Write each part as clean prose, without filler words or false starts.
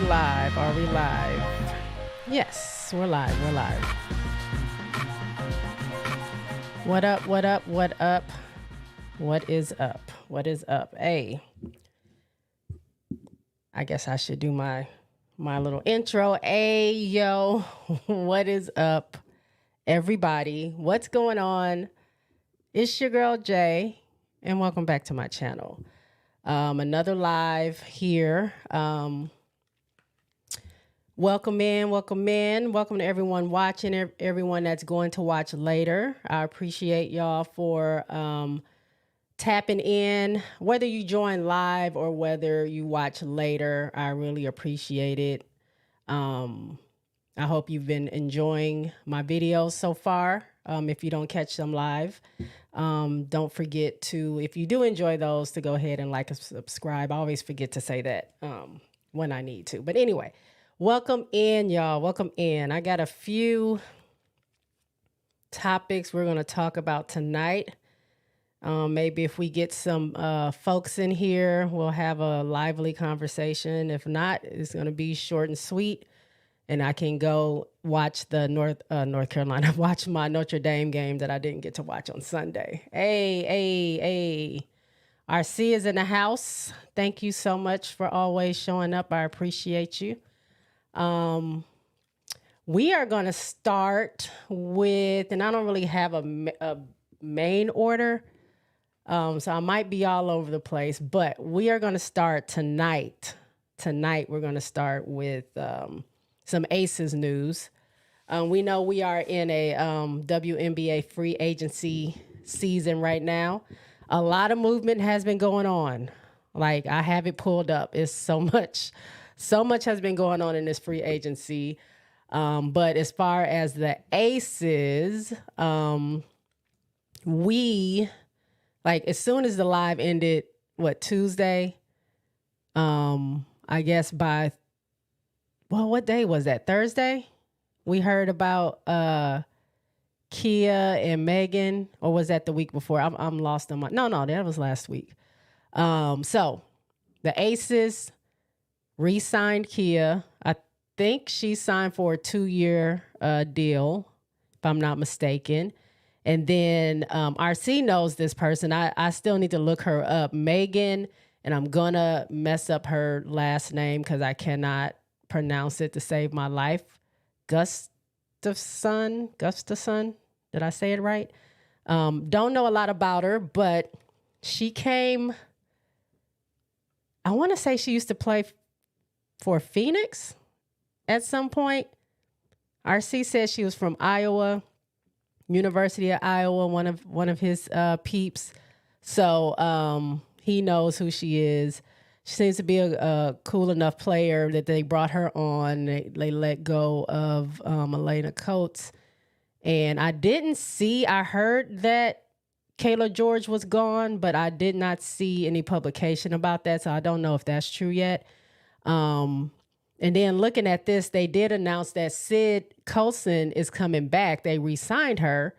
live? Are we live? Yes, we're live. We're live. What up? What up? What up? What is up? What is up? Hey, I guess I should do my little intro. Hey, yo, what is up, everybody? What's going on? It's your girl Jay, and welcome back to my channel. Another live here. Welcome in. Welcome to everyone watching, everyone that's going to watch later. I appreciate y'all for tapping in, whether you join live or whether you watch later. I really appreciate it. I hope you've been enjoying my videos so far. If you don't catch them live, don't forget to, if you do enjoy those, to go ahead and like and subscribe. I always forget to say that when I need to. But anyway, welcome in, y'all. Welcome in. I got a few topics we're going to talk about tonight. Maybe if we get some folks in here, we'll have a lively conversation. If not, it's going to be short and sweet. And I can go watch the North Carolina, watch my Notre Dame game that I didn't get to watch on Sunday. Hey. RC is in the house. Thank you so much for always showing up. I appreciate you. We are going to start with, and I don't really have a main order, so I might be all over the place, but we are going to start tonight. Tonight, we're going to start with some Aces news. We know we are in a WNBA free agency season right now. A lot of movement has been going on. Like, I have it pulled up. It's so much has been going on in this free agency. But as far as the Aces, we, like, as soon as the live ended, Tuesday? I guess by, what day was that? Thursday? We heard about Kia and Megan, or was that the week before? I'm lost on my, no, that was last week. So the Aces re-signed Kia. I think she signed for a 2-year deal, if I'm not mistaken. And then RC knows this person. I still need to look her up. Megan, and I'm going to mess up her last name because I cannot pronounce it to save my life. Gustafson. Did I say it right? Don't know a lot about her, but she came, I want to say she used to play for Phoenix at some point. RC says she was from Iowa, University of Iowa, one of his peeps. So he knows who she is. She seems to be a cool enough player that they brought her on. They let go of Elena Coates. And I heard that Kayla George was gone, but I did not see any publication about that. So I don't know if that's true yet. And then looking at this, they did announce that Sid Colson is coming back. They re-signed her,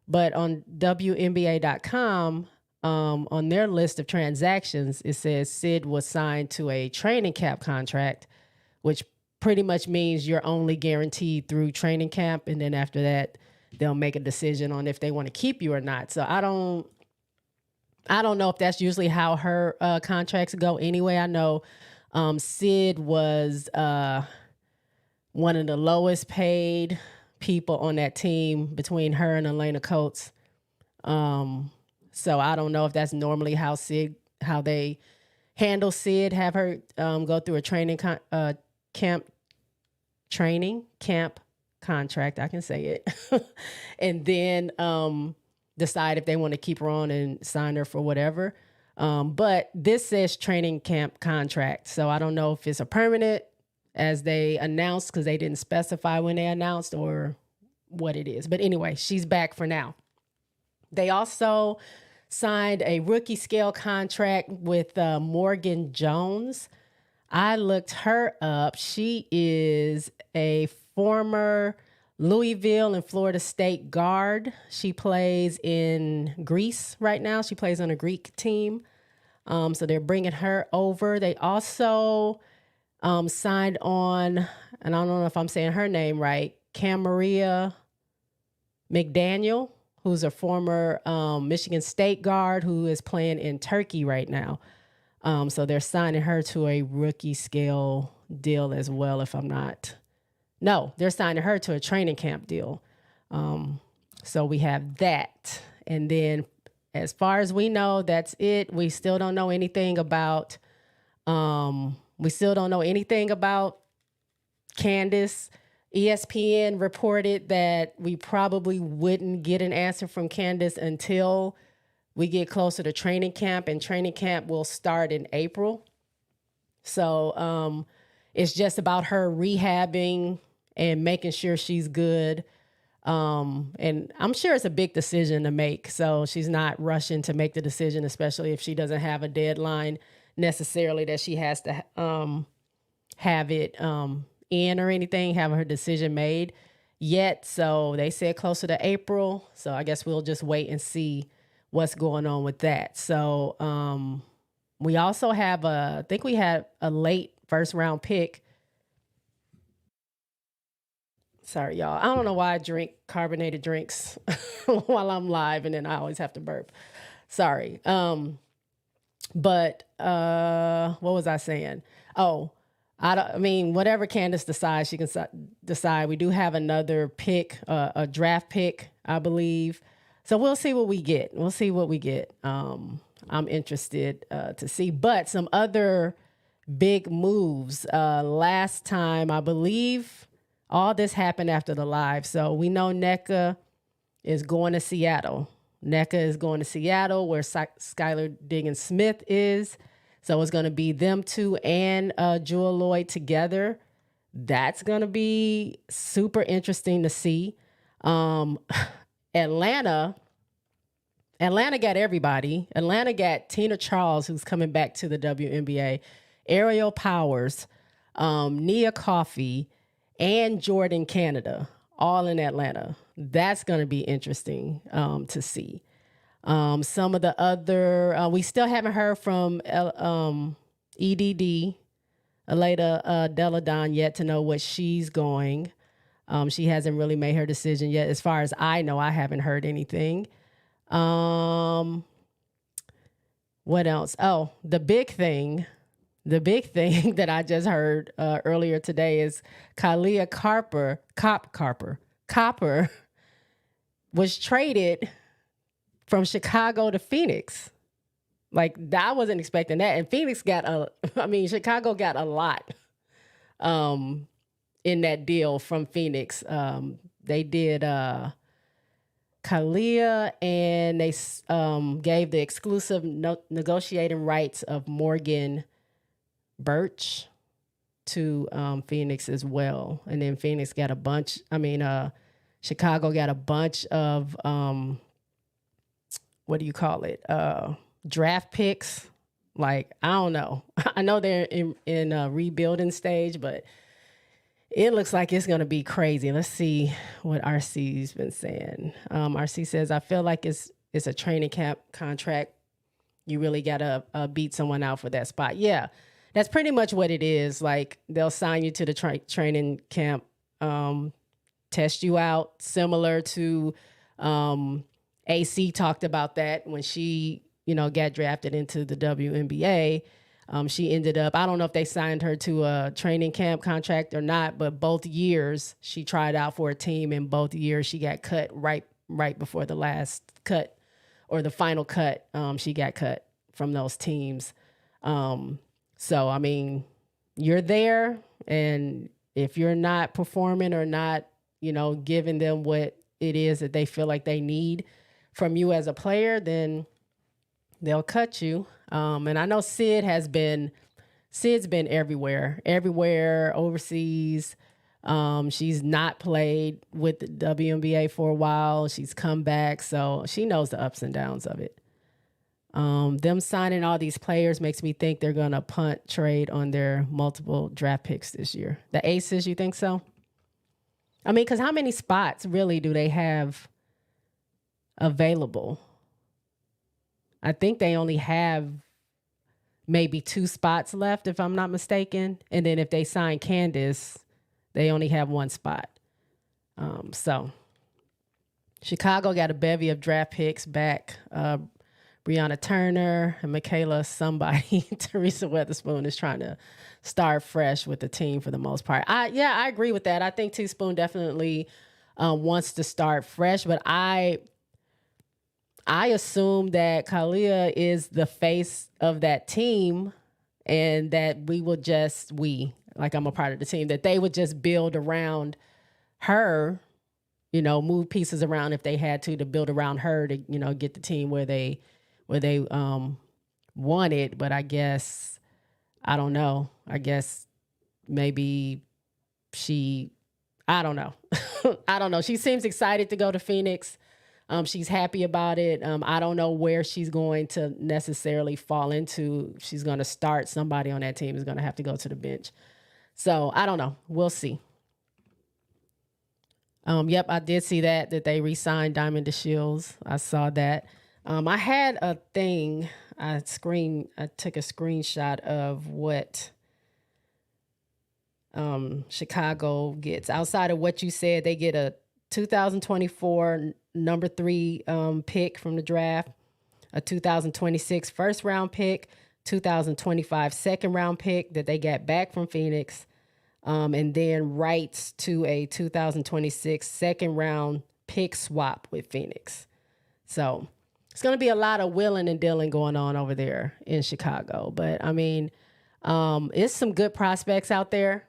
but on WNBA.com, on their list of transactions, it says Sid was signed to a training camp contract, which pretty much means you're only guaranteed through training camp. And then after that, they'll make a decision on if they want to keep you or not. So I don't know if that's usually how her contracts go anyway. I know Sid was one of the lowest paid people on that team between her and Elena Coates. So I don't know if that's normally how they handle Sid, have her go through a training camp contract. I can say it. And then decide if they want to keep her on and sign her for whatever. But this says training camp contract. So I don't know if it's a permanent as they announced, because they didn't specify when they announced, or what it is. But anyway, she's back for now. They also signed a rookie scale contract with Morgan Jones. I looked her up. She is a former Louisville and Florida State guard. She plays in Greece right now. She plays on a Greek team. So they're bringing her over. They also signed on, and I don't know if I'm saying her name right, Camaria McDaniel, who's a former Michigan State guard who is playing in Turkey right now. So they're signing her to a rookie scale deal as well, if I'm not. No, they're signing her to a training camp deal. So we have that. And then as far as we know, that's it. We still don't know anything about Candace. ESPN reported that we probably wouldn't get an answer from Candace until we get closer to training camp, and training camp will start in April. So it's just about her rehabbing and making sure she's good. And I'm sure it's a big decision to make. So she's not rushing to make the decision, especially if she doesn't have a deadline necessarily that she has to have it in or anything, have her decision made yet. So they said closer to April. So I guess we'll just wait and see what's going on with that. So we also have I think we had a late first round pick. Sorry, y'all. I don't know why I drink carbonated drinks while I'm live, and then I always have to burp. Sorry. But what was I saying? Oh, I mean, whatever Candace decides, she can decide. We do have another pick, a draft pick, I believe. So we'll see what we get. I'm interested to see. But some other big moves. Last time, I believe, all this happened after the live. So we know NCAAW is going to Seattle. NCAAW is going to Seattle, where Skylar Diggins-Smith is. So it's going to be them two and Jewel Lloyd together. That's going to be super interesting to see. Atlanta got everybody. Atlanta got Tina Charles, who's coming back to the WNBA, Ariel Powers, Nia Coffey, and Jordan Canada, all in Atlanta. That's going to be interesting to see. Some of the other, we still haven't heard from EDD, Aleda Deladon, yet to know what she's going. She hasn't really made her decision yet. As far as I know, I haven't heard anything. What else? Oh, the big thing that I just heard earlier today is Kalia Copper was traded from Chicago to Phoenix. Like, I wasn't expecting that. And Chicago got a lot in that deal from Phoenix. They did Kalia, and they gave the exclusive negotiating rights of Morgan Birch to Phoenix as well. And then Phoenix got Chicago got a bunch of draft picks. Like, I don't know. I know they're in a rebuilding stage, but it looks like it's going to be crazy. Let's see what RC's been saying. RC says, I feel like it's a training camp contract. You really got to beat someone out for that spot. Yeah, that's pretty much what it is. Like, they'll sign you to the training camp, test you out, similar to AC talked about that when she, got drafted into the WNBA. She ended up, I don't know if they signed her to a training camp contract or not, but both years she tried out for a team, and both years she got cut right before the last cut or the final cut. She got cut from those teams. So, you're there, and if you're not performing or not, giving them what it is that they feel like they need from you as a player, then they'll cut you. And I know Sid's been everywhere overseas. She's not played with the WNBA for a while. She's come back, so she knows the ups and downs of it. Them signing all these players makes me think they're going to punt trade on their multiple draft picks this year. The Aces, you think so? Because how many spots really do they have available? I think they only have maybe 2 spots left, if I'm not mistaken. And then if they sign Candace, they only have 1 spot. So Chicago got a bevy of draft picks back. Breonna Turner and Michaela somebody. Teresa Weatherspoon is trying to start fresh with the team for the most part. I agree with that. I think Teaspoon definitely wants to start fresh, but I assume that Kalia is the face of that team and that I'm a part of the team, that they would just build around her, move pieces around if they had to build around her to, get the team where they wanted. But I guess, I don't know. I guess maybe I don't know. I don't know. She seems excited to go to Phoenix. She's happy about it. I don't know where she's going to necessarily fall into. She's going to start. Somebody on that team is going to have to go to the bench. So I don't know. We'll see. Yep, I did see that they re-signed Diamond DeShields. I saw that. I had a thing. I took a screenshot of what Chicago gets. Outside of what you said, they get a 2024 number 3 pick from the draft, a 2026 first round pick, 2025 second round pick that they got back from Phoenix, and then rights to a 2026 second round pick swap with Phoenix. So it's going to be a lot of willing and dealing going on over there in Chicago. But I mean, it's some good prospects out there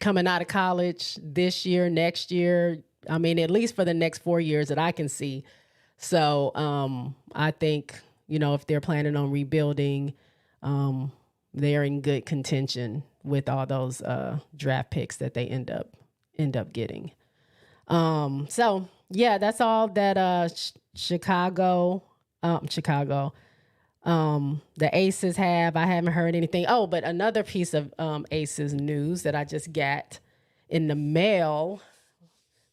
coming out of college this year, next year. I mean, at least for the next 4 years that I can see. So I think, if they're planning on rebuilding, they're in good contention with all those draft picks that they end up getting. So yeah, that's all that Chicago, the Aces have. I haven't heard anything. Oh, but another piece of Aces news that I just got in the mail.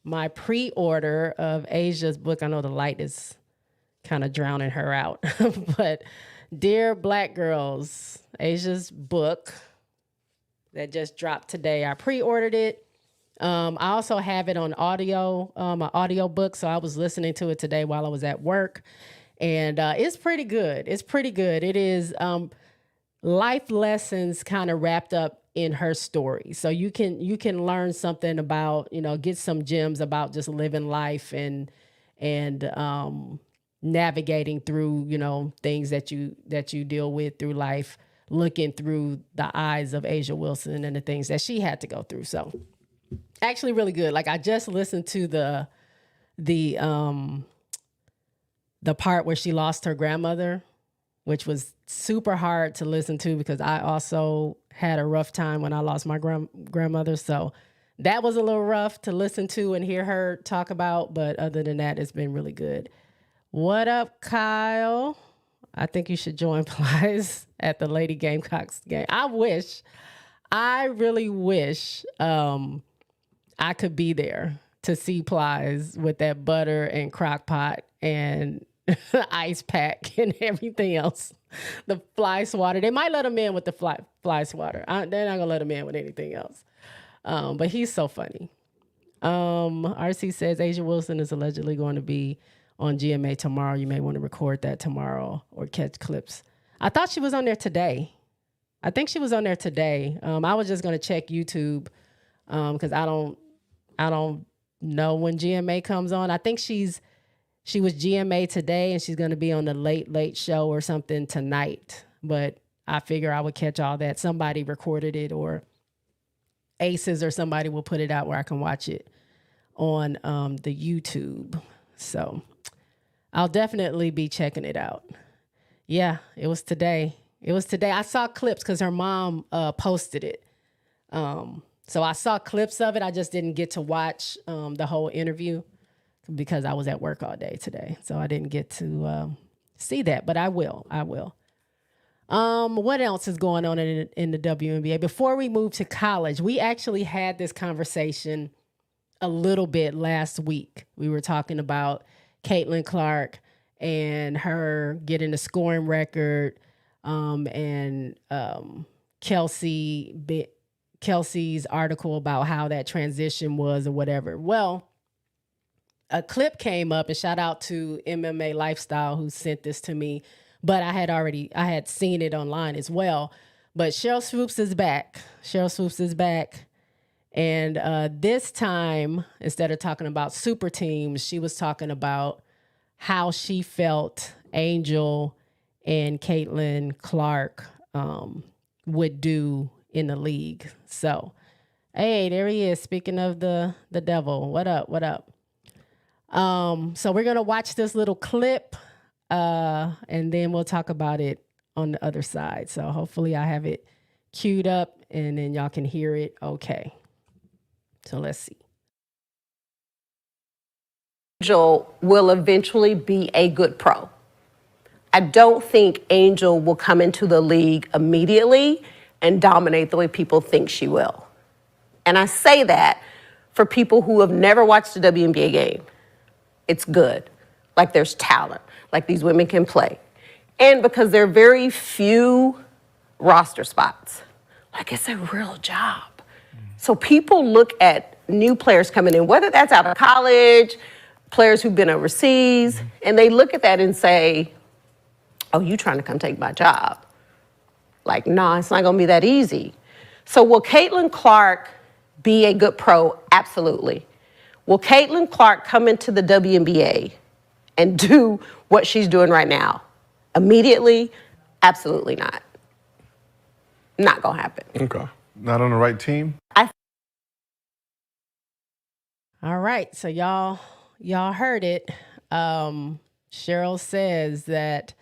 My pre-order of Asia's book. I know the light is kind of drowning her out, but Dear Black Girls, Asia's book that just dropped today. I pre-ordered it. I also have it on audio, an audio book. So I was listening to it today while I was at work, and it's pretty good. It's pretty good. It is life lessons kind of wrapped up in her story. So you can learn something about, get some gems about just living life and navigating through, things that you deal with through life, looking through the eyes of Asia Wilson and the things that she had to go through. So actually really good. Like I just listened to the part where she lost her grandmother, which was super hard to listen to because I also had a rough time when I lost my grandmother. So that was a little rough to listen to and hear her talk about. But other than that, it's been really good. What up, Kyle? I think you should join Plies at the Lady Gamecocks game. I really wish I could be there to see Plies with that butter and crock pot and ice pack and everything else. The fly swatter. They might let him in with the fly swatter. They're not going to let him in with anything else. But he's so funny. RC says Asia Wilson is allegedly going to be on GMA tomorrow. You may want to record that tomorrow or catch clips. I thought she was on there today. I think she was on there today. I was just going to check YouTube because I don't know when GMA comes on. I think she was GMA today and she's going to be on the late show or something tonight. But I figure I would catch all that. Somebody recorded it or Aces or somebody will put it out where I can watch it on the YouTube. So I'll definitely be checking it out. Yeah, it was today. I saw clips because her mom posted it. So I saw clips of it. I just didn't get to watch the whole interview because I was at work all day today. So I didn't get to see that, but I will. What else is going on in the WNBA? Before we move to college, we actually had this conversation a little bit last week. We were talking about Caitlin Clark and her getting a scoring record and Kelsey's article about how that transition was or whatever. Well, a clip came up, and shout out to MMA Lifestyle who sent this to me, but I had seen it online as well. But Sheryl Swoopes is back. And this time, instead of talking about super teams, she was talking about how she felt Angel and Caitlin Clark would do in the league. So, hey, there he is. Speaking of the devil, what up? So we're gonna watch this little clip, and then we'll talk about it on the other side. So hopefully I have it queued up, and then y'all can hear it. Okay. So let's see. Angel will eventually be a good pro. I don't think Angel will come into the league immediately and dominate the way people think she will. And I say that for people who have never watched a WNBA game. It's good. Like there's talent. Like these women can play. And because there are very few roster spots. Like it's a real job. So people look at new players coming in, whether that's out of college, players who've been overseas, and they look at that and say, oh, you trying to come take my job. Like, nah, it's not gonna be that easy. So will Caitlin Clark be a good pro? Absolutely. Will Caitlin Clark come into the WNBA and do what she's doing right now? Immediately? Absolutely not. Not gonna happen. Okay. Not on the right team? All right, so y'all heard it. Sheryl says that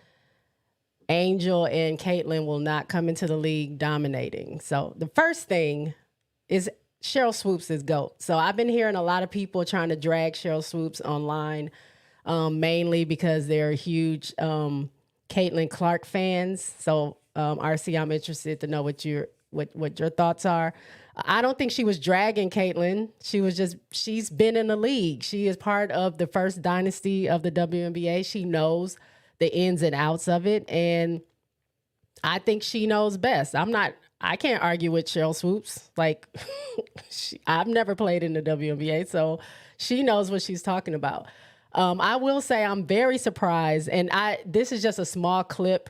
Angel and Caitlin will not come into the league dominating. So the first thing is Sheryl Swoopes is GOAT. So I've been hearing a lot of people trying to drag Sheryl Swoopes online, mainly because they're huge Caitlin Clark fans. So RC, I'm interested to know what your thoughts are. I don't think she was dragging Caitlin. She's been in the league. She is part of the first dynasty of the WNBA. She knows the ins and outs of it. And I think she knows best. I can't argue with Sheryl Swoopes. Like, I've never played in the WNBA, so she knows what she's talking about. I will say I'm very surprised, and this is just a small clip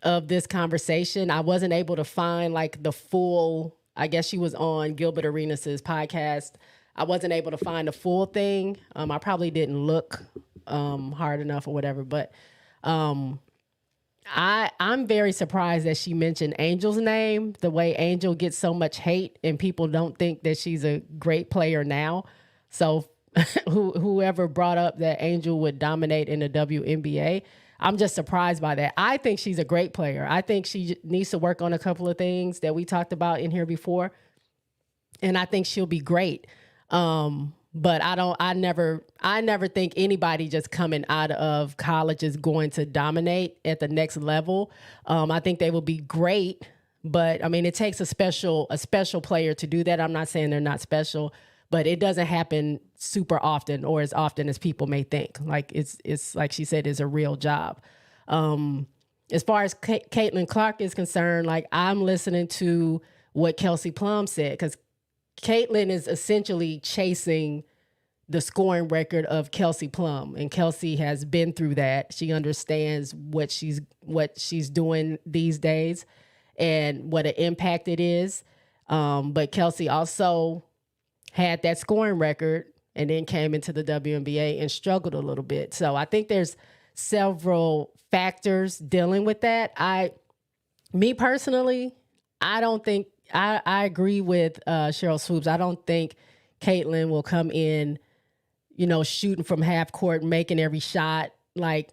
of this conversation. I wasn't able to find like the full. I guess she was on Gilbert Arenas' podcast. I wasn't able to find the full thing. I probably didn't look hard enough or whatever, but I'm very surprised that she mentioned Angel's name, the way Angel gets so much hate and people don't think that she's a great player now. So whoever brought up that Angel would dominate in the WNBA, I'm just surprised by that. I think she's a great player. I think she needs to work on a couple of things that we talked about in here before. And I think she'll be great. But I never think anybody just coming out of college is going to dominate at the next level. I think they will be great, but I mean, it takes a special player to do that. I'm not saying they're not special, but it doesn't happen super often or as often as people may think. Like it's like she said, it's a real job. As far as Caitlin Clark is concerned, like I'm listening to what Kelsey Plum said, because Caitlin is essentially chasing the scoring record of Kelsey Plum, and Kelsey has been through that. She understands what she's doing these days and what an impact it is. But Kelsey also had that scoring record and then came into the WNBA and struggled a little bit. So I think there's several factors dealing with that. Me personally, I don't think I agree with Sheryl Swoopes. I don't think Caitlin will come in, shooting from half court, making every shot. Like,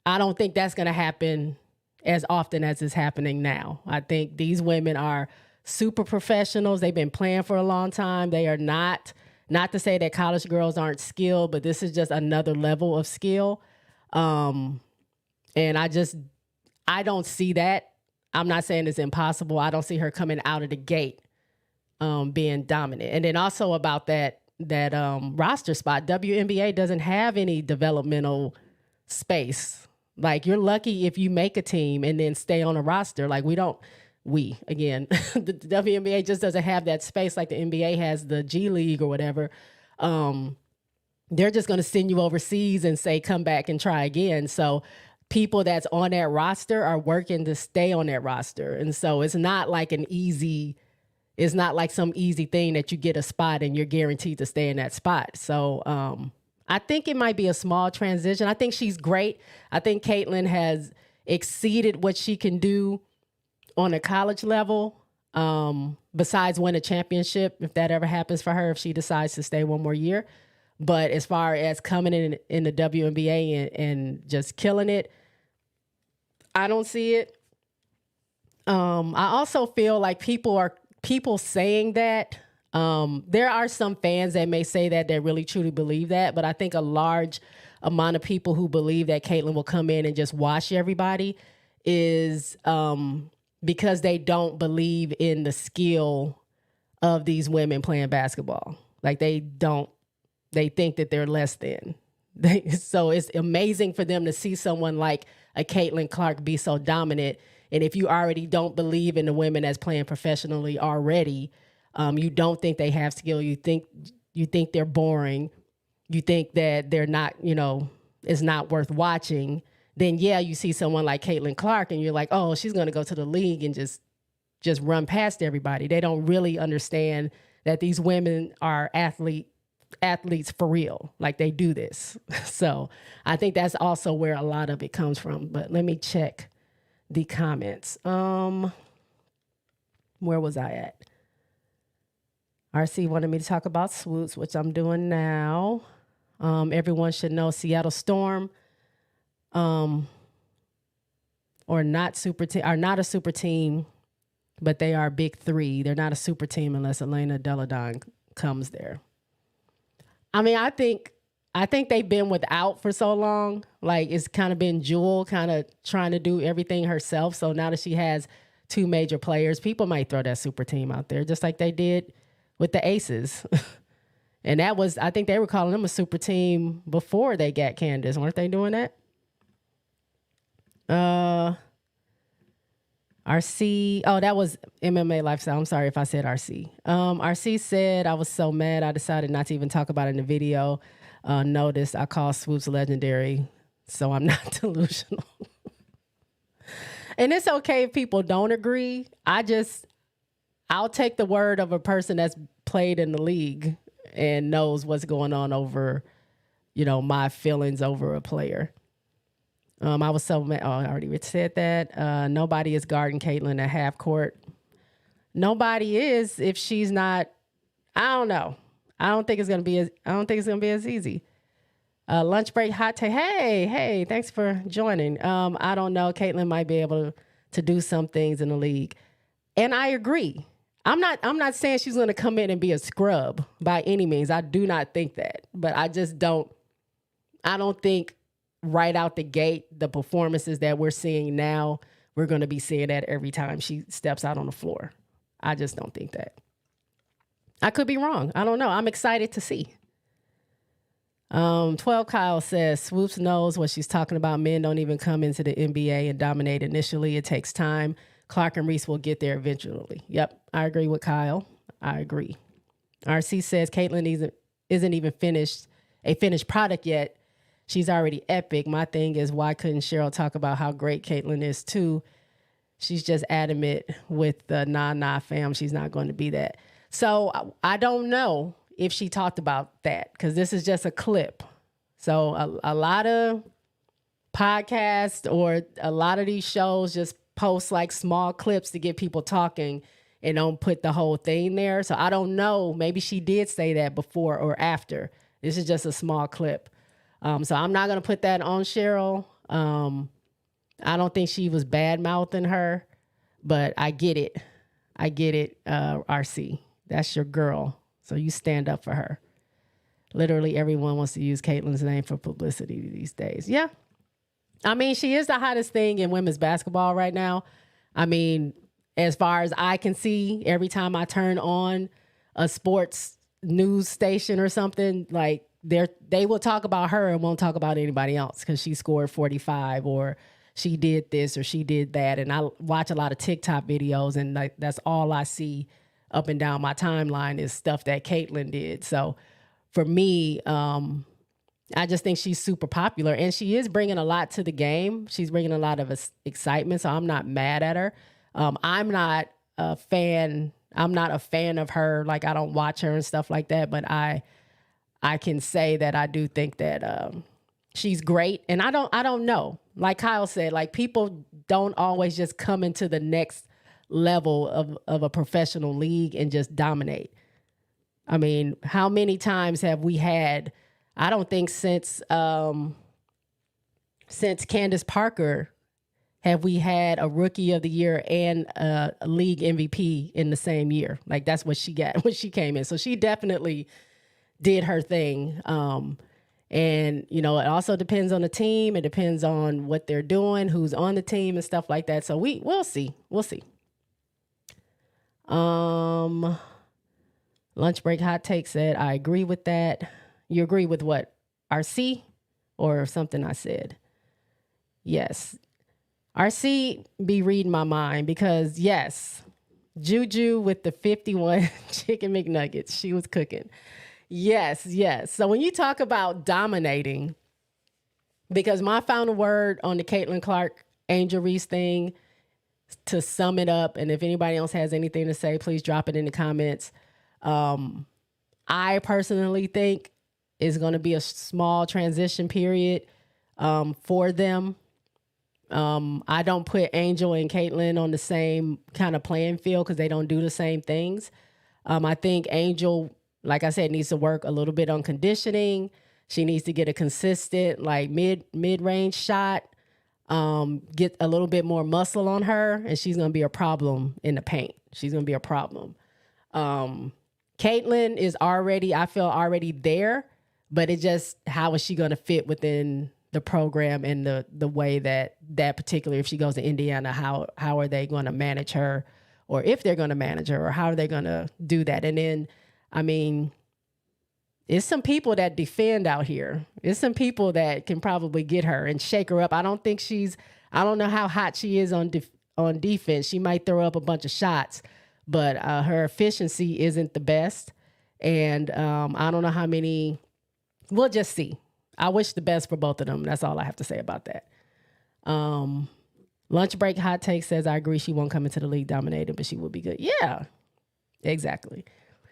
I don't think that's going to happen as often as it's happening now. I think these women are super professionals. They've been playing for a long time. They are not to say that college girls aren't skilled, but this is just another level of skill. And I don't see that. I'm not saying it's impossible. I don't see her coming out of the gate being dominant. And then also about that roster spot, WNBA doesn't have any developmental space. Like, you're lucky if you make a team and then stay on a roster. Like, again, the WNBA just doesn't have that space like the NBA has, the G League or whatever. They're just going to send you overseas and say, come back and try again. So people that's on that roster are working to stay on that roster. And so it's not like some easy thing that you get a spot and you're guaranteed to stay in that spot. So I think it might be a small transition. I think she's great. I think Caitlin has exceeded what she can do on a college level, besides win a championship, if that ever happens for her, if she decides to stay one more year. But as far as coming in the WNBA and just killing it, I don't see it. I also feel like people saying that. There are some fans that may say that really truly believe that, but I think a large amount of people who believe that Caitlin will come in and just wash everybody is because they don't believe in the skill of these women playing basketball. Like, they think that they're less than. So it's amazing for them to see someone like a Caitlin Clark be so dominant. And if you already don't believe in the women that's playing professionally already, you don't think they have skill. You think they're boring. You think that they're not, it's not worth watching. Then yeah, you see someone like Caitlin Clark and you're like, oh, she's going to go to the league and just run past everybody. They don't really understand that these women are athletes for real. Like, they do this. So I think that's also where a lot of it comes from. But let me check the comments. Where was I at? RC wanted me to talk about swoops, which I'm doing now. Everyone should know Seattle Storm are not a super team, but they are big three. They're not a super team unless Elena Deladon comes there. I mean, I think they've been without for so long. Like, it's kind of been Jewel kind of trying to do everything herself. So now that she has two major players, people might throw that super team out there, just like they did with the Aces. And I think they were calling them a super team before they got Candace. Weren't they doing that? RC, that was MMA Lifestyle. I'm sorry if I said RC. RC said, I was so mad I decided not to even talk about it in the video. Notice I call swoops legendary, so I'm not delusional. And it's okay if people don't agree. I'll take the word of a person that's played in the league and knows what's going on over, my feelings over a player. I was so mad. Oh, I already said that. Nobody is guarding Caitlin at half court. Nobody is if she's not. I don't know. I don't think it's gonna be as easy. Lunch break hot take. Hey, thanks for joining. I don't know. Caitlin might be able to do some things in the league, and I agree. I'm not saying she's gonna come in and be a scrub by any means. I do not think that, but I just don't. I don't think right out the gate, the performances that we're seeing now, we're going to be seeing that every time she steps out on the floor. I just don't think that. I could be wrong. I don't know. I'm excited to see. 12 Kyle says, Swoops knows what she's talking about. Men don't even come into the NBA and dominate initially. It takes time. Clark and Reese will get there eventually. Yep, I agree with Kyle. I agree. RC says, Caitlin isn't even a finished product yet. She's already epic. My thing is, why couldn't Cheryl talk about how great Caitlin is too? She's just adamant with the nah fam. She's not going to be that. So I don't know if she talked about that because this is just a clip. So a lot of podcasts or a lot of these shows just post like small clips to get people talking and don't put the whole thing there. So I don't know. Maybe she did say that before or after. This is just a small clip. So I'm not going to put that on Cheryl. I don't think she was bad-mouthing her, but I get it. RC. That's your girl. So you stand up for her. Literally everyone wants to use Caitlin's name for publicity these days. Yeah. I mean, she is the hottest thing in women's basketball right now. I mean, as far as I can see, every time I turn on a sports news station or something, like, they will talk about her and won't talk about anybody else because she scored 45 or she did this or she did that. And I watch a lot of TikTok videos, and like that's all I see up and down my timeline is stuff that Caitlin did. So for me, I just think she's super popular, and she is bringing a lot to the game. She's bringing a lot of excitement, so I'm not mad at her. I'm not a fan. I'm not a fan of her. Like, I don't watch her and stuff like that, but I can say that I do think that she's great. And I don't know. Like Kyle said, like, people don't always just come into the next level of a professional league and just dominate. I mean, how many times have we had, I don't think since Candace Parker have we had a rookie of the year and a league MVP in the same year. Like, that's what she got when she came in. So she definitely did her thing. And, you know, it also depends on the team. It depends on what they're doing, who's on the team and stuff like that. So we'll see. We'll see. Lunch break hot take said, I agree with that. You agree with what? RC or something I said? Yes. RC be reading my mind because, yes, JuJu with the 51 chicken McNuggets, she was cooking. Yes, yes. So when you talk about dominating, because my final word on the Caitlin Clark, Angel Reese thing, to sum it up, and if anybody else has anything to say, please drop it in the comments. I personally think it's going to be a small transition period for them. I don't put Angel and Caitlin on the same kind of playing field because they don't do the same things. I think Angel, like I said, needs to work a little bit on conditioning. She needs to get a consistent, like mid-range shot, get a little bit more muscle on her, and she's going to be a problem in the paint. She's going to be a problem. Caitlin is already, I feel, already there, but it just, how is she going to fit within the program and the way that particular, if she goes to Indiana, how are they going to manage her, or if they're going to manage her, or how are they going to do that? And then, I mean, it's some people that defend out here. It's some people that can probably get her and shake her up. I don't know how hot she is on defense. She might throw up a bunch of shots, but her efficiency isn't the best. And I don't know how many, we'll just see. I wish the best for both of them. That's all I have to say about that. Lunch break hot take says, I agree she won't come into the league dominated, but she will be good. Yeah, exactly.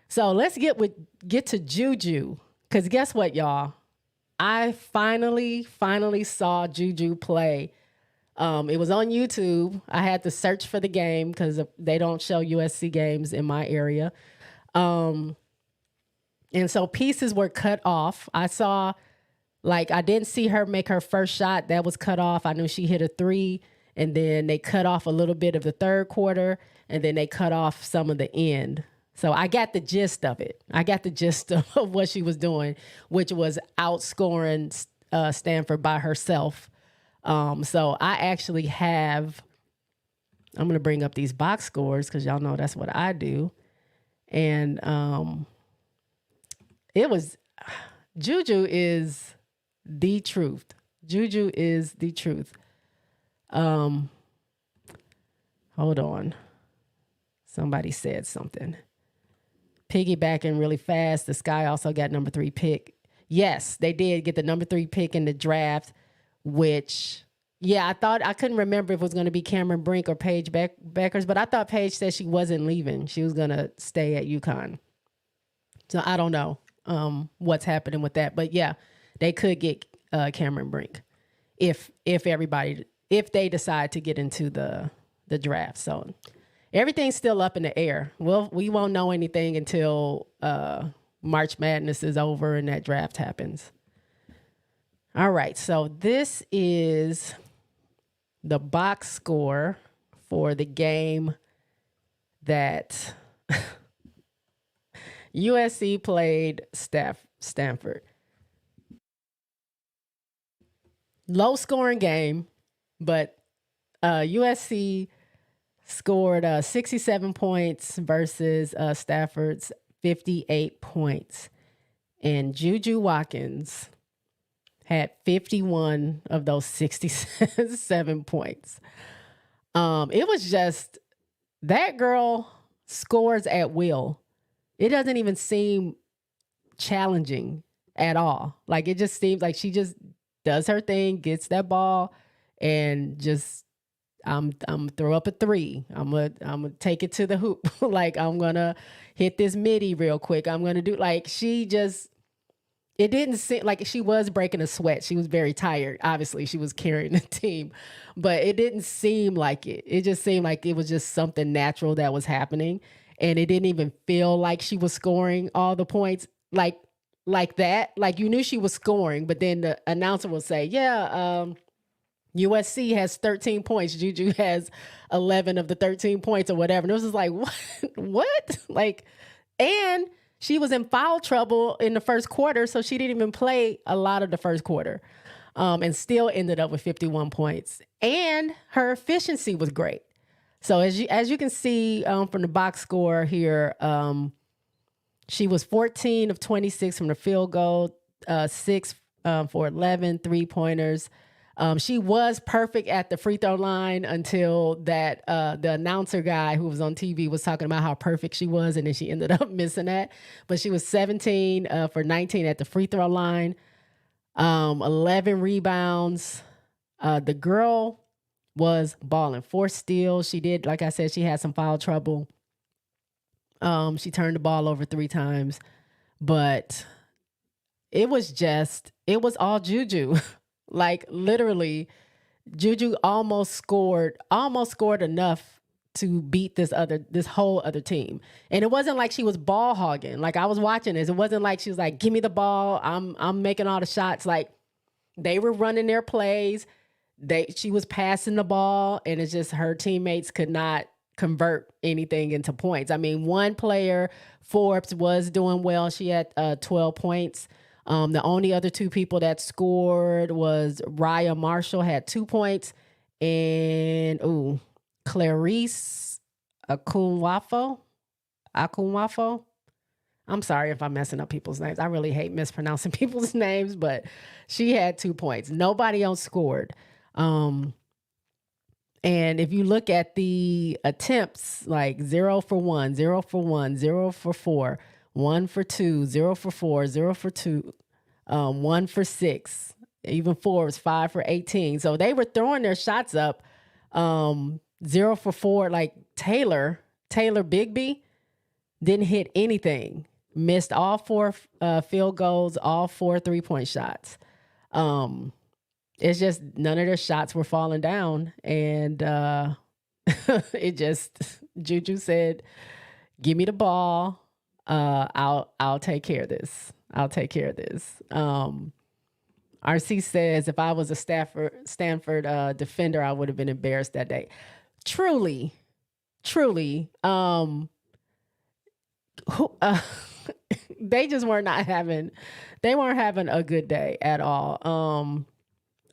So let's get to JuJu, because guess what, y'all? I finally saw JuJu play. It was on YouTube. I had to search for the game because they don't show USC games in my area. And so pieces were cut off. I saw, like, I didn't see her make her first shot. That was cut off. I knew she hit a 3, and then they cut off a little bit of the third quarter, and then they cut off some of the end. So I got the gist of it. I got the gist of what she was doing, which was outscoring Stanford by herself. So I actually have, I'm going to bring up these box scores because y'all know that's what I do. And it was, JuJu is the truth. JuJu is the truth. Hold on. Somebody said something. Piggybacking really fast. The Sky also got number 3 pick. Yes, they did get the number 3 pick in the draft, which, yeah, I couldn't remember if it was going to be Cameron Brink or Paige Beckers, but I thought Paige said she wasn't leaving. She was going to stay at UConn. So I don't know what's happening with that. But yeah, they could get Cameron Brink if they decide to get into the draft. So everything's still up in the air. Well, we won't know anything until March Madness is over and that draft happens. All right, so this is the box score for the game that USC played Stanford. Low scoring game, but USC scored 67 points versus Stafford's 58 points. And JuJu Watkins had 51 of those 67 points. It was just, that girl scores at will. It doesn't even seem challenging at all. Like, it just seems like she just does her thing, gets that ball, and just I'm throw up a three. I'm gonna take it to the hoop. Like, I'm gonna hit this midi real quick. I'm gonna do, like, she just, it didn't seem like she was breaking a sweat. She was very tired. Obviously, she was carrying the team, but it didn't seem like it. It just seemed like it was just something natural that was happening, and it didn't even feel like she was scoring all the points like that. Like, you knew she was scoring, but then the announcer will say, "Yeah, USC has 13 points. JuJu has 11 of the 13 points," or whatever. And it was just like, what? What? Like, and she was in foul trouble in the first quarter, so she didn't even play a lot of the first quarter, and still ended up with 51 points. And her efficiency was great. So as you can see from the box score here, she was 14 of 26 from the field goal, 6 for 11 3-pointers. She was perfect at the free throw line until that the announcer guy who was on TV was talking about how perfect she was, and then she ended up missing that. But she was 17 for 19 at the free throw line, 11 rebounds. The girl was balling. 4 steals. She did, like I said, she had some foul trouble. She turned the ball over 3 times, but it was all JuJu. Like, literally, JuJu almost scored enough to beat this whole other team. And it wasn't like she was ball hogging. Like, I was watching this. It wasn't like she was like, "Give me the ball. I'm making all the shots." Like, they were running their plays. She was passing the ball, and it's just her teammates could not convert anything into points. I mean, one player, Forbes, was doing well. She had 12 points. The only other 2 people that scored was Raya Marshall, had 2 points, and Clarice Akunwafo. I'm sorry if I'm messing up people's names. I really hate mispronouncing people's names, but she had 2 points. Nobody else scored. And if you look at the attempts, like 0 for 1, 0 for 1, 0 for 4, 1 for 2, 0 for 4, 0 for 2, 1 for 6, even 4 was 5 for 18. So they were throwing their shots up. 0 for 4, like Taylor Bigby didn't hit anything, missed all 4 field goals, all 4 3-point shots. It's just none of their shots were falling down, and it just, JuJu said, "Give me the ball. I'll take care of this. RC says, "If I was a Stanford defender, I would have been embarrassed that day." Truly. They just weren't having a good day at all.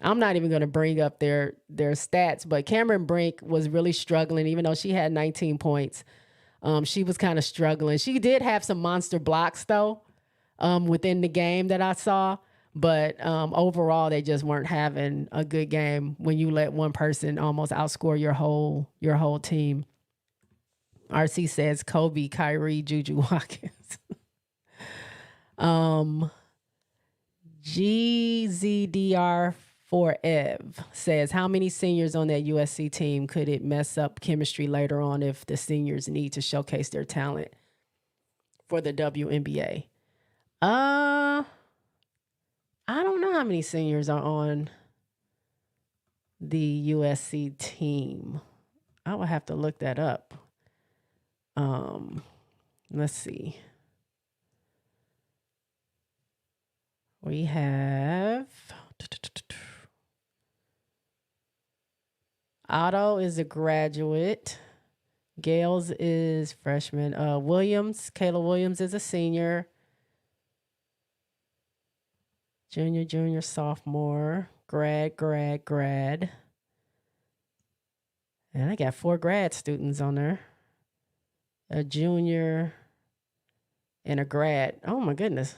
I'm not even going to bring up their stats, but Cameron Brink was really struggling, even though she had 19 points. She was kind of struggling. She did have some monster blocks, though, within the game that I saw. But overall, they just weren't having a good game when you let one person almost outscore your whole team. RC says Kobe, Kyrie, JuJu Watkins. GZDR4Ev says, "How many seniors on that USC team could it mess up chemistry later on if the seniors need to showcase their talent for the WNBA?" I don't know how many seniors are on the USC team. I would have to look that up. Let's see. We have Otto is a graduate. Gales is freshman. Kayla Williams is a senior. Junior, sophomore, grad. And I got 4 grad students on there. A junior and a grad. Oh my goodness.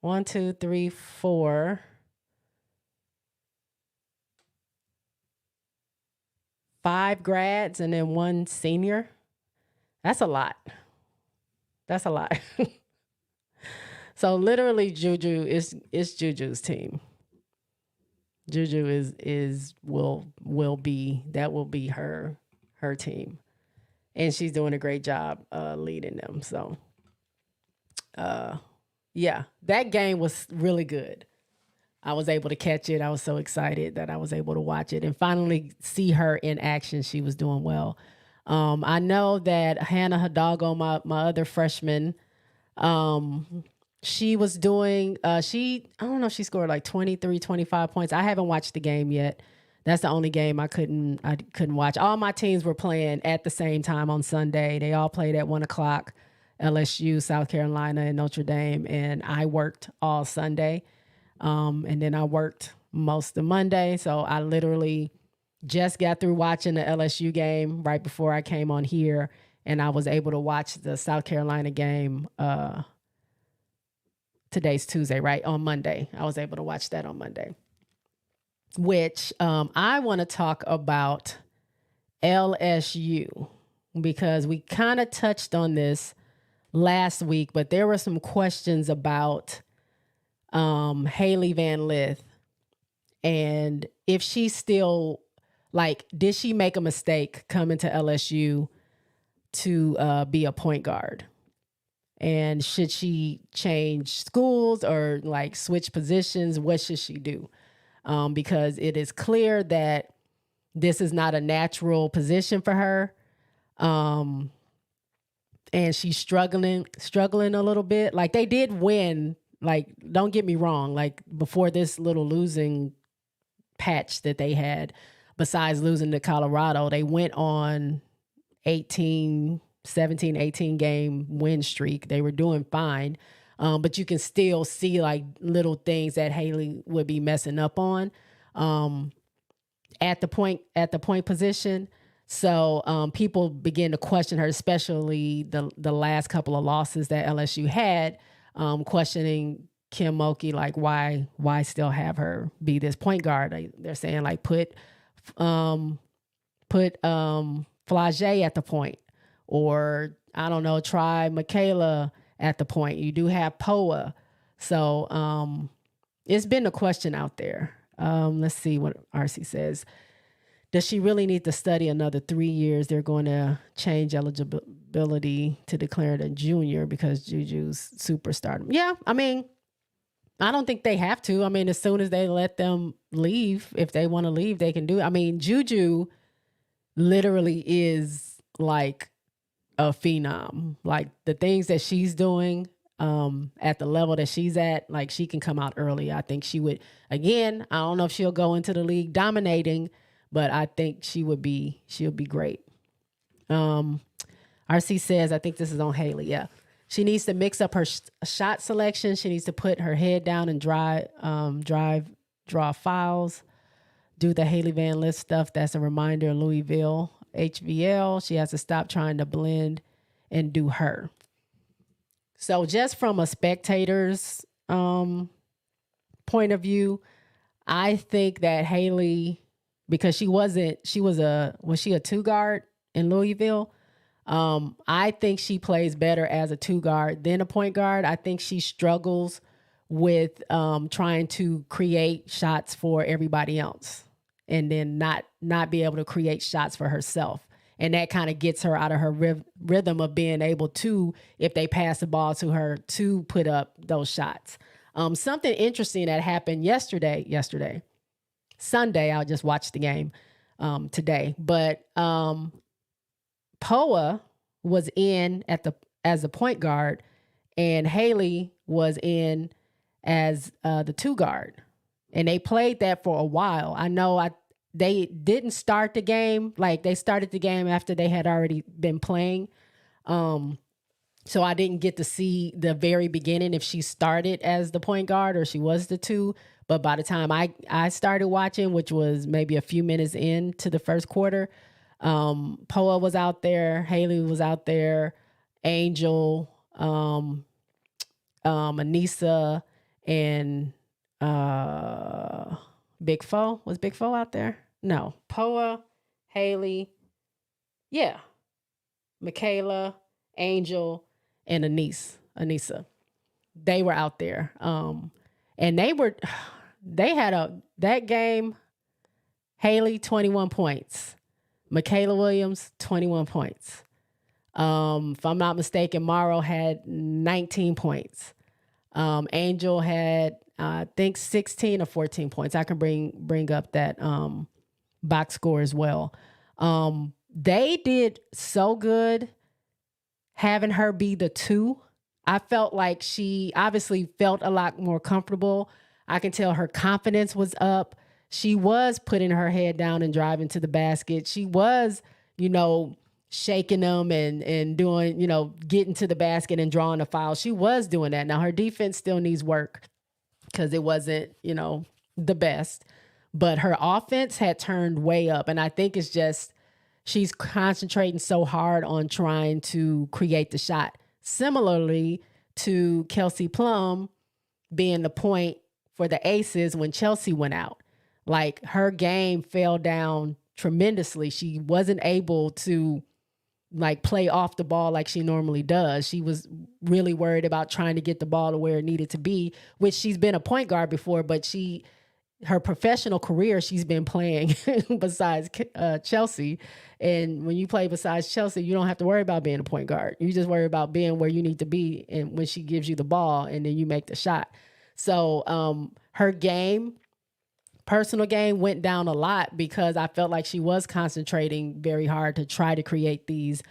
1, 2, 3, 4, 5 grads and then 1 senior. That's a lot. That's a lot. So literally JuJu is JuJu's team. JuJu will be her team. And she's doing a great job leading them. So yeah, that game was really good. I was able to catch it. I was so excited that I was able to watch it and finally see her in action. She was doing well. I know that Hannah Hidalgo, my other freshman, she was doing, I don't know if she scored like 23, 25 points. I haven't watched the game yet. That's the only game I couldn't watch. All my teams were playing at the same time on Sunday. They all played at 1 o'clock, LSU, South Carolina, and Notre Dame. And I worked all Sunday. And then I worked most of Monday. So I literally just got through watching the LSU game right before I came on here. And I was able to watch the South Carolina game. Today's Tuesday, right? On Monday. I was able to watch that on Monday. Which I want to talk about LSU because we kind of touched on this last week, but there were some questions about Haley Van Lith and if she's still, like, did she make a mistake coming to LSU to be a point guard? And should she change schools or like switch positions? What should she do? Because it is clear that this is not a natural position for her. And she's struggling a little bit. Like they did win, like, don't get me wrong, like before this little losing patch that they had, besides losing to Colorado, they went on 17, 18 game win streak. They were doing fine. But you can still see like little things that Haley would be messing up on at the point position. So people begin to question her, especially the last couple of losses that LSU had, questioning Kim Mulkey, like why still have her be this point guard? They're saying like put Flage at the point, or I don't know, try Michaela at the point. You do have Poa. So it's been a question out there. Let's see what RC says. Does she really need to study another 3 years? They're going to change eligibility to declare it a junior because JuJu's superstardom. Yeah, I mean, I don't think they have to. I mean, as soon as they let them leave, if they want to leave, they can do it. I mean, JuJu literally is like a phenom. Like the things that she's doing at the level that she's at, like she can come out early. I think she would, again, I don't know if she'll go into the league dominating, but I think she'll be great. RC says, I think this is on Haley. Yeah. She needs to mix up her shot selection. She needs to put her head down and draw fouls, do the Haley Van Lith stuff. That's a reminder of Louisville, HVL. She has to stop trying to blend and do her. So just from a spectator's point of view, I think that Haley, because was she a 2 guard in Louisville? I think she plays better as a 2 guard than a point guard. I think she struggles with trying to create shots for everybody else and then not be able to create shots for herself. And that kind of gets her out of her rhythm of being able to, if they pass the ball to her, to put up those shots. Something interesting that happened yesterday, Sunday, I just watched the game today, but Poa was in as a point guard and Haley was in as the 2 guard. And they played that for a while. I know they didn't start the game. Like they started the game after they had already been playing. So I didn't get to see the very beginning if she started as the point guard or she was the 2. But by the time I started watching, which was maybe a few minutes into the first quarter, Poa was out there, Haley was out there, Angel, Anissa, and Big Foe. Was Big Foe out there? No. Poa, Haley, yeah, Michaela, Angel, and Anissa. They were out there. And they had that game, Haley, 21 points. Michaela Williams, 21 points. If I'm not mistaken, Morrow had 19 points. Angel had, I think, 16 or 14 points. I can bring up that box score as well. They did so good having her be the 2. I felt like she obviously felt a lot more comfortable. I can tell her confidence was up. She was putting her head down and driving to the basket. She was, shaking them and doing, getting to the basket and drawing a foul. She was doing that. Now her defense still needs work because it wasn't, the best. But her offense had turned way up. And I think it's just she's concentrating so hard on trying to create the shot. Similarly to Kelsey Plum being the point for the Aces when Chelsea went out. Like, her game fell down tremendously. She wasn't able to play off the ball like she normally does. She was really worried about trying to get the ball to where it needed to be, which she's been a point guard before, but her professional career, she's been playing besides Chelsea. And when you play besides Chelsea, you don't have to worry about being a point guard. You just worry about being where you need to be and when she gives you the ball and then you make the shot. So her personal game went down a lot because I felt like she was concentrating very hard to try to create these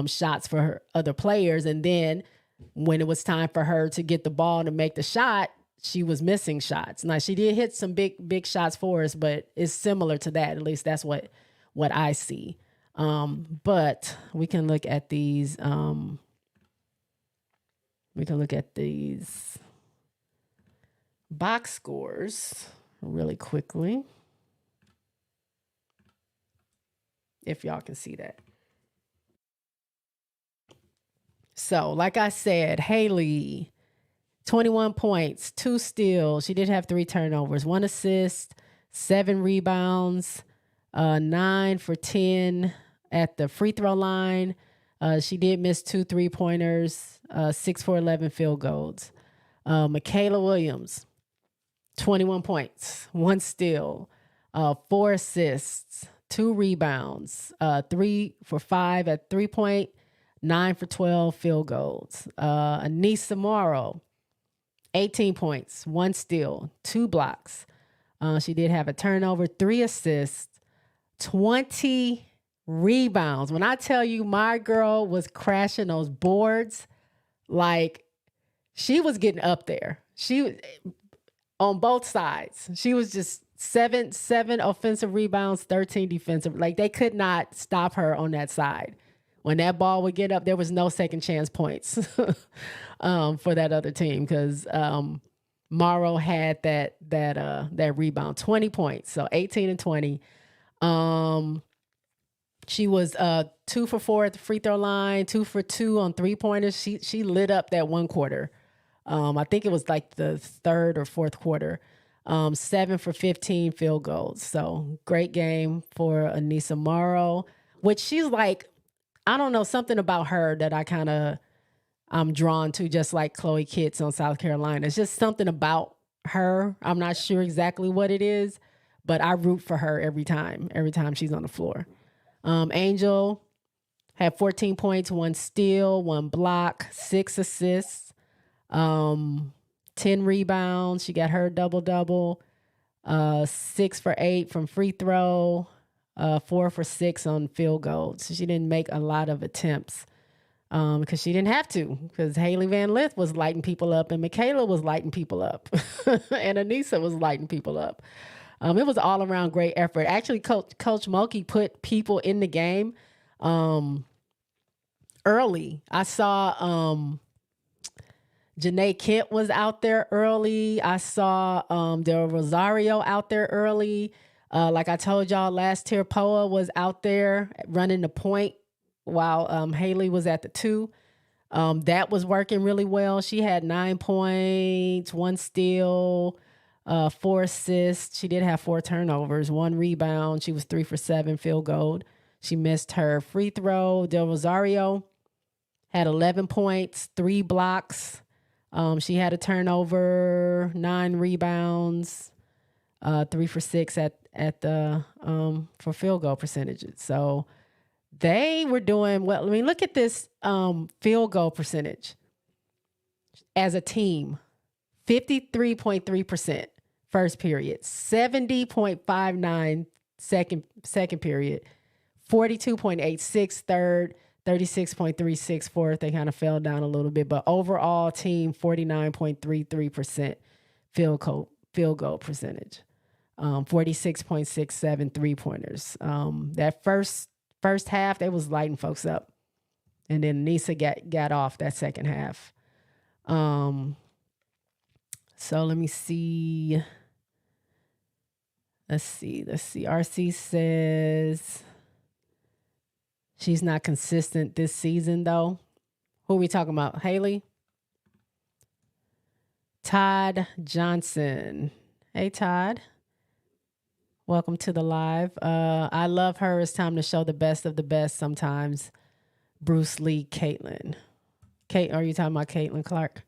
shots for her other players. And then when it was time for her to get the ball to make the shot, she was missing shots. Now, she did hit some big shots for us, but it's similar to that. At least that's what I see. But we can look at these. Box scores really quickly, if y'all can see that. So, like I said, Haley, 21 points, 2 steals. She did have 3 turnovers, 1 assist, 7 rebounds, 9 for 10 at the free throw line. She did miss 2 3-pointers, 6 for 11 field goals. Michaela Williams, 21 points, 1 steal, 4 assists, 2 rebounds, 3 for 5 at 3-point, 9 for 12 field goals. Anissa Morrow, 18 points, 1 steal, 2 blocks. She did have a turnover, 3 assists, 20 rebounds. When I tell you my girl was crashing those boards, like, she was getting up there. She was on both sides. She was just 7 offensive rebounds, 13 defensive. Like, they could not stop her on that side. When that ball would get up, there was no second chance points for that other team because Morrow had that rebound, 20 points, so 18 and 20. She was 2 for 4 at the free throw line, 2 for 2 on 3-pointers. She lit up that one quarter. I think it was like the 3rd or 4th quarter. 7 for 15 field goals. So great game for Anissa Morrow, which she's like, I don't know, something about her that I'm drawn to, just like Chloe Kitts on South Carolina. It's just something about her. I'm not sure exactly what it is, but I root for her every time she's on the floor. Angel had 14 points, 1 steal, 1 block, 6 assists, 10 rebounds. She got her double-double, 6 for 8 from free throw, 4 for 6 on field goals. So she didn't make a lot of attempts because she didn't have to, because Haley Van Lith was lighting people up and Michaela was lighting people up and Anissa was lighting people up. It was all around great effort. Actually, Coach Mulkey put people in the game early. I saw Janae Kent was out there early. I saw Del Rosario out there early. Like I told y'all, last tier Poa was out there running the point while Haley was at the 2. That was working really well. She had 9 points, 1 steal, 4 assists. She did have 4 turnovers, 1 rebound. She was 3 for 7 field goal. She missed her free throw. Del Rosario had 11 points, 3 blocks. She had a turnover, 9 rebounds, 3 for 6 at the for field goal percentages. So they were doing well. I mean, look at this field goal percentage as a team. 53.3% first period, 70.59 second period, 42.86 third, 36.36 fourth. They kind of fell down a little bit, but overall team 49.33% field goal percentage, 46.67 3-pointers. That first half they was lighting folks up, and then Nisa got off that second half. So let me see. Let's see. RC says she's not consistent this season, though. Who are we talking about? Haley? Todd Johnson. Hey, Todd. Welcome to the live. I love her. It's time to show the best of the best sometimes. Bruce Lee, Caitlin. Kate, are you talking about Caitlin Clark?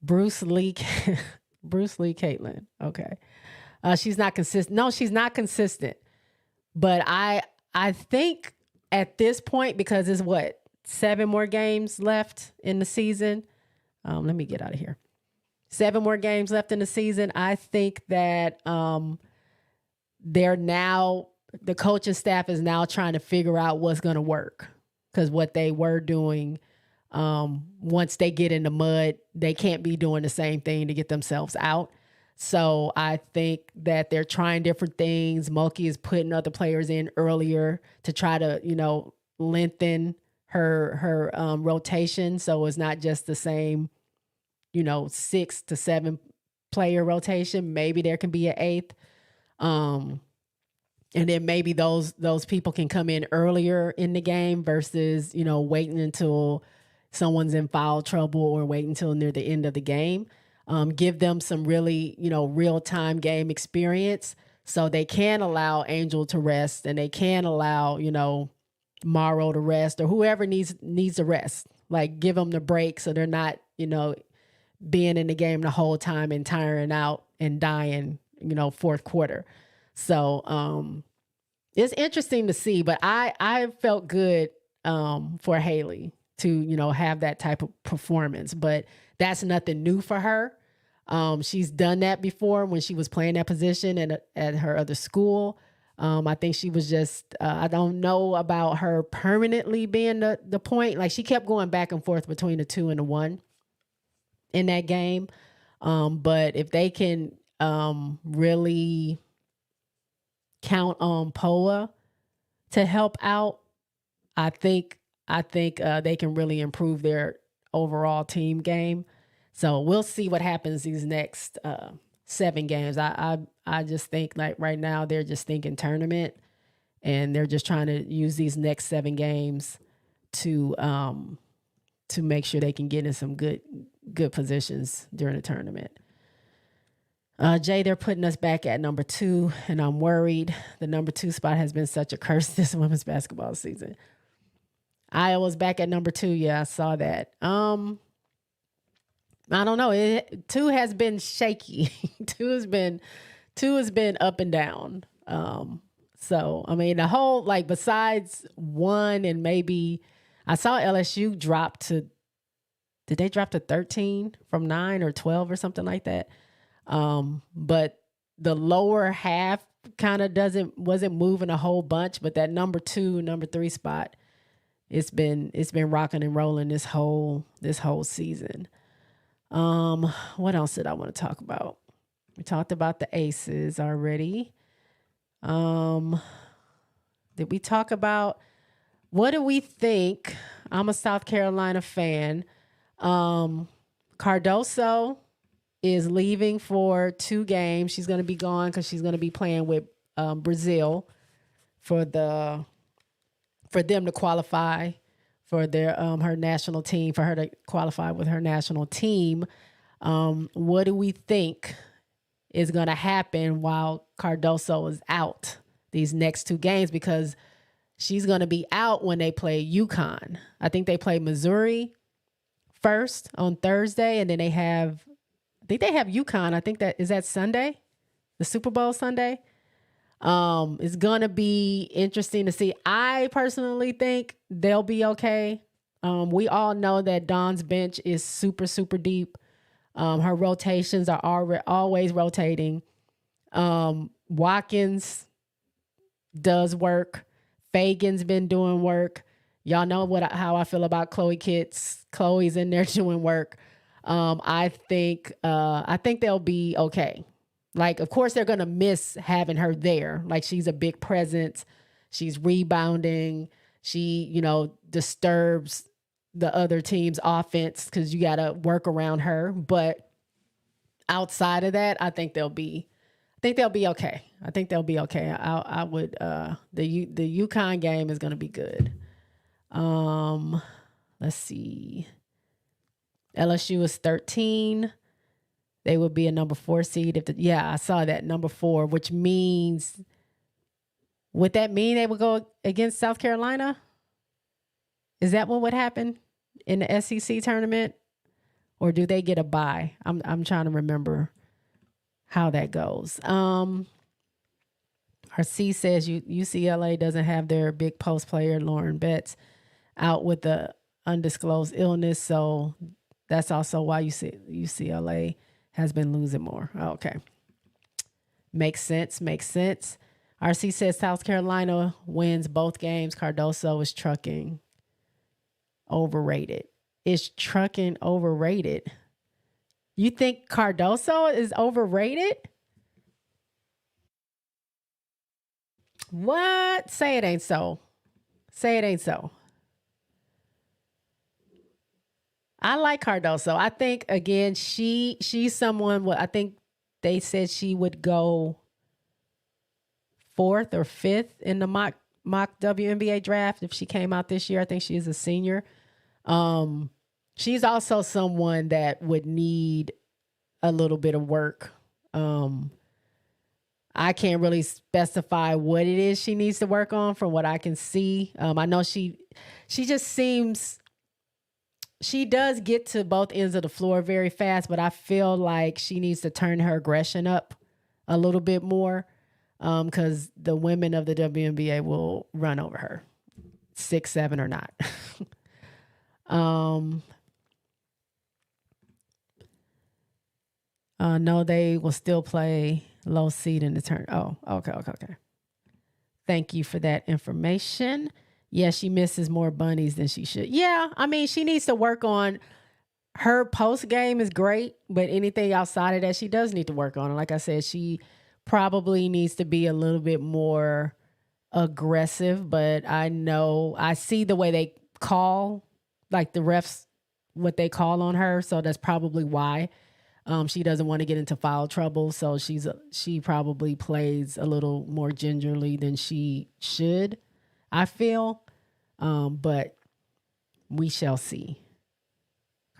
Bruce Lee, Caitlin. Okay. She's not consistent. No, she's not consistent. But I think at this point, because it's 7 more games left in the season. Let me get out of here. 7 more games left in the season. I think that the coaching staff is now trying to figure out what's going to work, because what they were doing, once they get in the mud, they can't be doing the same thing to get themselves out. So I think that they're trying different things. Mulkey is putting other players in earlier to try to, lengthen her rotation. So it's not just the same, 6 to 7 player rotation. Maybe there can be an 8th. And then maybe those people can come in earlier in the game versus, waiting until someone's in foul trouble or wait until near the end of the game. Give them some really, real-time game experience so they can allow Angel to rest, and they can allow, Morrow to rest, or whoever needs a rest. Like, give them the break so they're not, being in the game the whole time and tiring out and dying, fourth quarter. So it's interesting to see, but I felt good for Haley to, have that type of performance, but that's nothing new for her. She's done that before when she was playing that position at her other school. I think she was just, I don't know about her permanently being the point. Like, she kept going back and forth between the 2 and the 1 in that game. But if they can really count on Poa to help out, I think they can really improve their overall team game. So we'll see what happens these next 7 games. I just think, like, right now they're just thinking tournament, and they're just trying to use these next 7 games to make sure they can get in some good positions during the tournament. Jay, they're putting us back at number 2, and I'm worried. The number 2 spot has been such a curse this women's basketball season. Iowa's back at number 2. Yeah, I saw that. I don't know. 2 has been shaky. 2 has been up and down. So I mean, the whole, like, besides 1 and maybe I saw LSU drop to. Did they drop to 13 from 9 or 12 or something like that? But the lower half kind of wasn't moving a whole bunch. But that number 2, number 3 spot, it's been rocking and rolling this whole season. What else did I want to talk about? We talked about the Aces already. Did we talk about, what do we think? I'm a South Carolina fan. Cardoso is leaving for 2 games. She's going to be gone because she's going to be playing with Brazil for them to qualify for their her national team, for her to qualify with her national team. What do we think is going to happen while Cardoso is out these next 2 games? Because she's going to be out when they play UConn. I think they play Missouri first on Thursday, and then I think they have UConn. I think that Sunday, the Super Bowl Sunday. It's going to be interesting to see. I personally think they'll be okay. We all know that Dawn's bench is super, super deep. Her rotations are always rotating. Watkins does work. Fagan's been doing work. Y'all know how I feel about Chloe Kitts. Chloe's in there doing work. I think they'll be okay. Like, of course, they're going to miss having her there. Like, she's a big presence. She's rebounding. She, disturbs the other team's offense because you got to work around her. But outside of that, I think they'll be okay. I think they'll be okay. I would, the UConn game is going to be good. Let's see. LSU is 13. They would be a number 4 seed I saw that, number 4, which means, would that mean they would go against South Carolina? Is that what would happen in the SEC tournament? Or do they get a bye? I'm trying to remember how that goes. RC says UCLA doesn't have their big post player, Lauren Betts, out with the undisclosed illness. So that's also why UCLA has been losing more. Okay. Makes sense. RC says South Carolina wins both games. Cardoso is trucking. Overrated. Is trucking overrated? You think Cardoso is overrated? What? Say it ain't so. I like Cardoso. I think, again, she's someone, I think they said she would go 4th or 5th in the mock WNBA draft if she came out this year. I think she's a senior. She's also someone that would need a little bit of work. I can't really specify what it is she needs to work on from what I can see. I know she just seems... She does get to both ends of the floor very fast, but I feel like she needs to turn her aggression up a little bit more because the women of the WNBA will run over her, 6'7" or not. No, they will still play low seed in the turn. Oh, okay. Thank you for that information. Yeah, she misses more bunnies than she should. Yeah, I mean, she needs to work on her post game is great, but anything outside of that, she does need to work on. And like I said, she probably needs to be a little bit more aggressive. But I see the way they call, like the refs, what they call on her. So that's probably why she doesn't want to get into foul trouble. So she probably plays a little more gingerly than she should, I feel. But we shall see.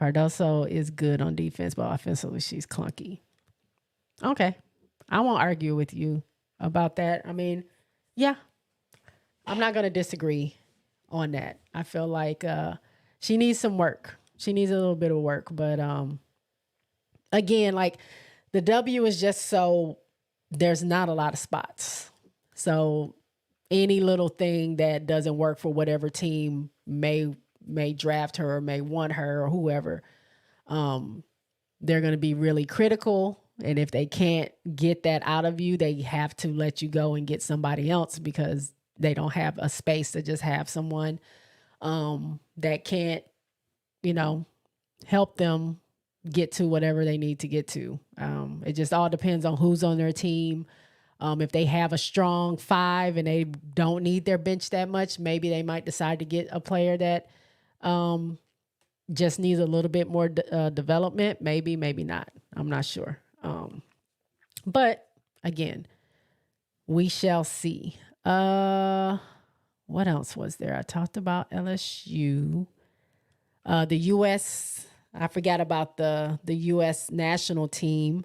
Cardoso is good on defense, but offensively she's clunky. Okay. I won't argue with you about that. I mean, yeah, I'm not going to disagree on that. I feel like she needs some work. She needs a little bit of work. But again, like the W is just so there's not a lot of spots. So any little thing that doesn't work for whatever team may draft her or may want her or whoever, they're going to be really critical. And if they can't get that out of you, they have to let you go and get somebody else because they don't have a space to just have someone that can't, help them get to whatever they need to get to. It just all depends on who's on their team. If they have a strong 5 and they don't need their bench that much, maybe they might decide to get a player that just needs a little bit more development. Maybe not. I'm not sure. But again, we shall see. Let's What else was there? I talked about LSU. The U.S., I forgot about the U.S. national team.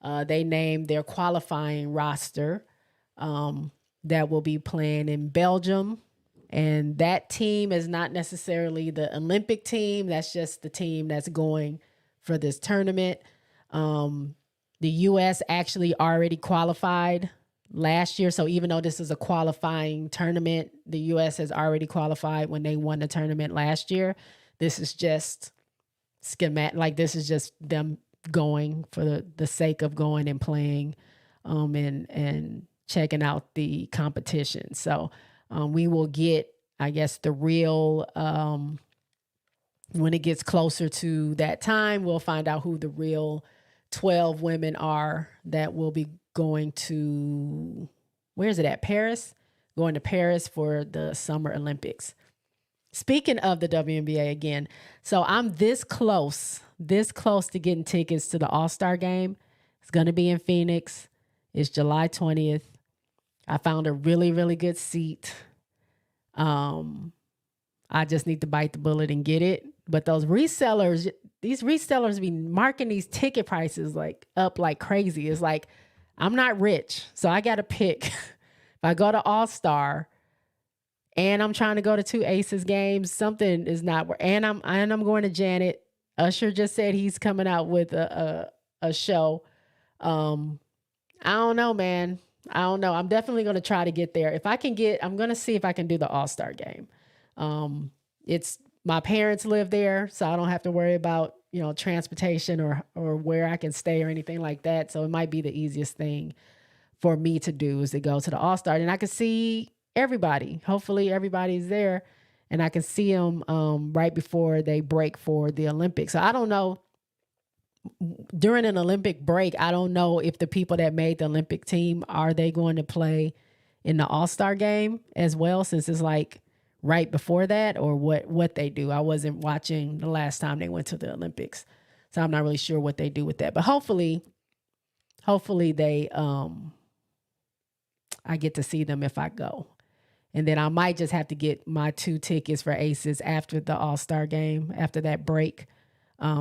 They named their qualifying roster that will be playing in Belgium. And that team is not necessarily the Olympic team. That's just the team that's going for this tournament. The U.S. actually already qualified last year. So even though this is a qualifying tournament, the U.S. has already qualified when they won the tournament last year. This is just schematic. Like, this is just them going for the sake of going and playing and checking out the competition. So we will get, I guess, the real, when it gets closer to that time, we'll find out who the real 12 women are that will be going to, where is it at? Paris? Going to Paris for the Summer Olympics. Speaking of the WNBA again, so I'm this close to getting tickets to the All-Star game. It's going to be in Phoenix. It's July 20th. I found a really, really good seat. I just need to bite the bullet and get it. But these resellers be marking these ticket prices like up like crazy. It's like, I'm not rich, so I got to pick. If I go to All-Star and I'm trying to go to 2 Aces games, something is not working. And I'm going to Janet. Usher just said he's coming out with a show. I don't know, man. I don't know. I'm definitely going to try to get there. If I can I'm going to see if I can do the All-Star game. It's my parents live there, so I don't have to worry about, transportation or where I can stay or anything like that. So it might be the easiest thing for me to do is to go to the All-Star, and I can see everybody. Hopefully everybody's there and I can see them right before they break for the Olympics. So I don't know. During an Olympic break, I don't know if the people that made the Olympic team, are they going to play in the All-Star game as well, since it's like right before that, or what they do. I wasn't watching the last time they went to the Olympics, so I'm not really sure what they do with that. But hopefully they I get to see them if I go. And then I might just have to get my 2 tickets for Aces after the All-Star game, after that break,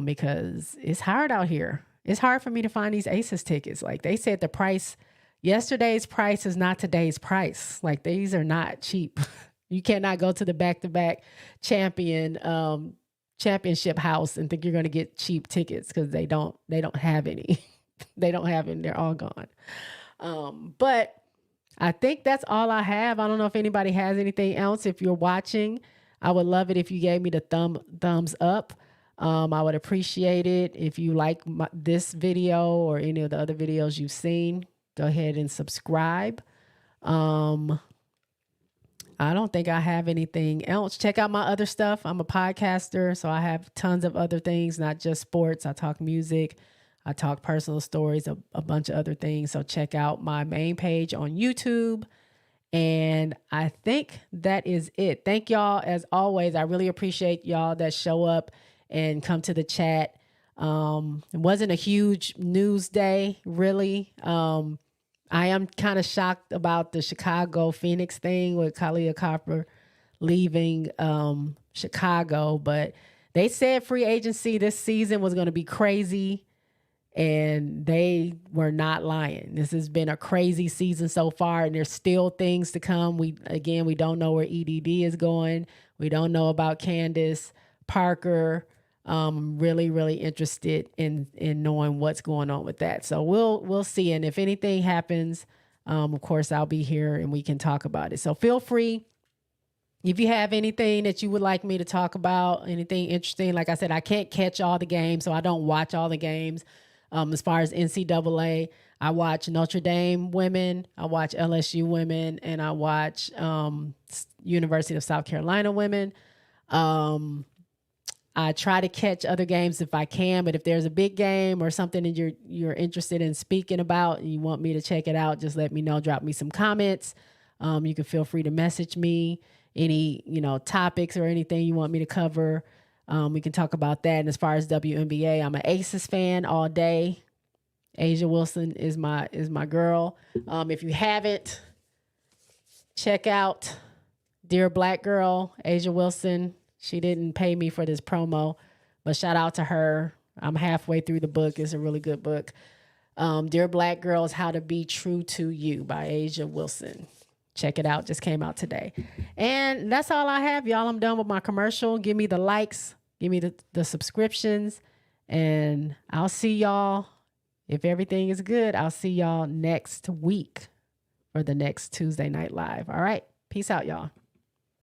because it's hard out here. It's hard for me to find these Aces tickets. Like they said, yesterday's price is not today's price. Like these are not cheap. You cannot go to the back-to-back championship house and think you're going to get cheap tickets, because they don't have any. They don't have any. They're all gone. But I think that's all I have. I don't know if anybody has anything else. If you're watching, I would love it if you gave me the thumbs up. I would appreciate it. If you like this video or any of the other videos you've seen, go ahead and subscribe. I don't think I have anything else. Check out my other stuff. I'm a podcaster, so I have tons of other things, not just sports. I talk music. I talk personal stories, a bunch of other things. So check out my main page on YouTube. And I think that is it. Thank y'all as always. I really appreciate y'all that show up and come to the chat. It wasn't a huge news day, really. I am kind of shocked about the Chicago-Phoenix thing with Kalia Copper leaving Chicago, but they said free agency this season was going to be crazy, and they were not lying. This has been a crazy season so far, and there's still things to come. We don't know where EDD is going. We don't know about Candace Parker. Really, really interested in knowing what's going on with that. So we'll see. And if anything happens, of course, I'll be here and we can talk about it. So feel free. If you have anything that you would like me to talk about, anything interesting, like I said, I can't catch all the games, so I don't watch all the games. As far as NCAA, I watch Notre Dame women, I watch LSU women, and I watch University of South Carolina women. I try to catch other games if I can, but if there's a big game or something that you're interested in speaking about and you want me to check it out, just let me know. Drop me some comments. You can feel free to message me any topics or anything you want me to cover. We can talk about that. And as far as WNBA, I'm an Aces fan all day. Asia Wilson is my girl. If you haven't, check out Dear Black Girl, Asia Wilson. She didn't pay me for this promo, but shout out to her. I'm halfway through the book. It's a really good book. Dear Black Girls, How to Be True to You by Asia Wilson. Check it out. Just came out today. And that's all I have, y'all. I'm done with my commercial. Give me the likes. Give me the subscriptions. And I'll see y'all. If everything is good, I'll see y'all next week for the next Tuesday Night Live. All right. Peace out, y'all.